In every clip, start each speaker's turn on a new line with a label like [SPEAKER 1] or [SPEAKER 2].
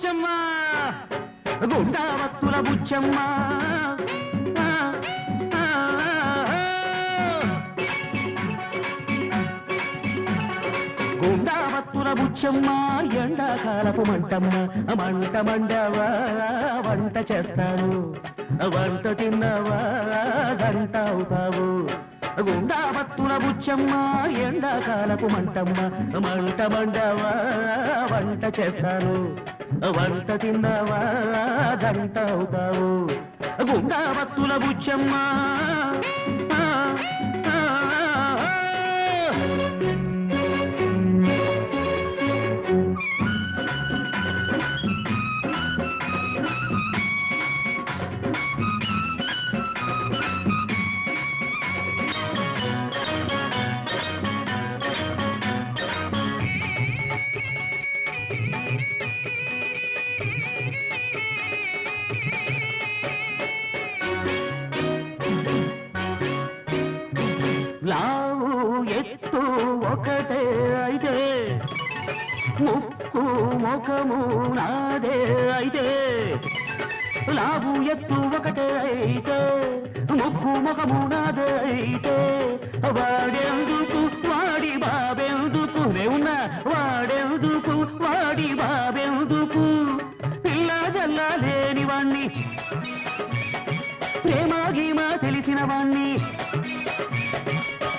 [SPEAKER 1] బుచ్చమ్మ గుండావత్తుల బుచ్చమ్మ గుండావత్తుల బుచ్చమ్మ ఎండాకాలపు మంటమ్మ మంట మండవా వంట చేస్తాను వంట తిన్నవా జంట అవుతావు గుండావత్తుల బుచ్చమ్మ ఎండాకాలపు మంటమ్మ మంట మండవా వంట చేస్తాను వంట తిన్నవా జంట అవుతావు గుండావత్తుల బుచ్చమ్మ లావు ఎత్తు ఒకటే అయితే ముక్కు ముఖము నాదే అయితే లావు ఎత్తు ఒకటే అయితే ముక్కు ముఖము నాదే అయితే వాడెందుకు వాడి బాబెందుకు నేవున్నా వాడెందుకు వాడి బాబెందుకు పిల్ల జల్ల లేని వాణ్ణి ప్రేమ గీమా తెలిసిన వాణ్ణి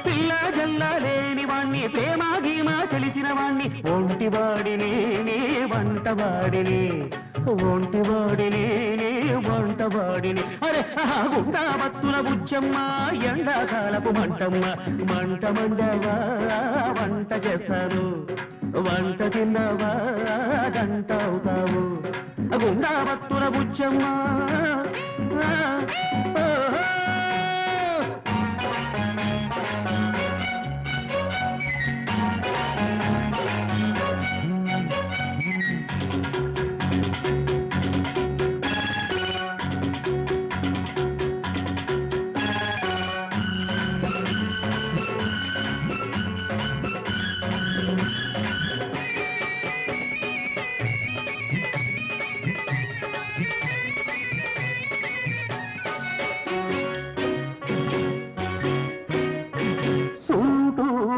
[SPEAKER 1] పిల్ల జల్ల లేని వాణ్ణి ప్రేమ గీమా తెలిసిన వాణ్ణి ఒంటివాడిని నీ వంటవాడిని ఒంటివాడిని నీ వంటవాడిని అరే గుండావత్తుల బుచ్చమ్మ ఎండాకాలపు మంటమ్మ మంట మండవా వంట చేస్తాను వంట తిన్నవా జంట అవుతావు గుండావత్తుల బుచ్చమ్మ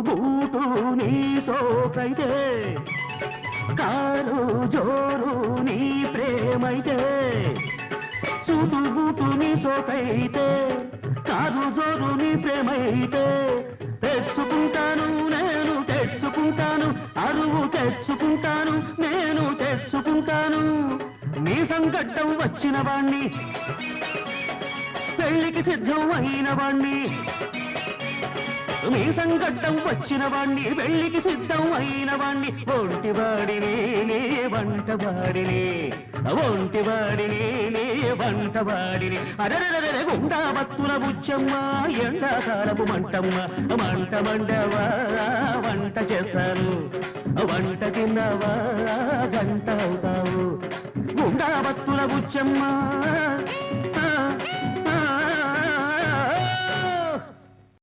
[SPEAKER 1] బూటు నీ సోకైతే కారు జోరు నీ ప్రేమైతే సూటు బూటు నీ సోకైతే కారు జోరు నీ ప్రేమైతే తెచ్చుకుంటాను నేను తెచ్చుకుంటాను అరువు తెచ్చుకుంటాను నేను తెచ్చుకుంటాను నీ సంకటం వచ్చిన వాణ్ణి పెళ్లికి సిద్ధం అయిన వాణ్ణి నీ సంకటం వచ్చిన వాణ్ణి పెళ్లికి సిద్ధం అయిన వాణ్ణి ఒంటివాడిని నీ వంటవాడిని ఒంటివాడిని నీ వంటవాడిని అరరర గుండావత్తుల బుచ్చమ్మ ఎండాకాలపు మంటమ్మ మంట మండవా వంట చేస్తాను వంట తిన్నవా జంట అవుతావు గుండావత్తుల బుచ్చమ్మ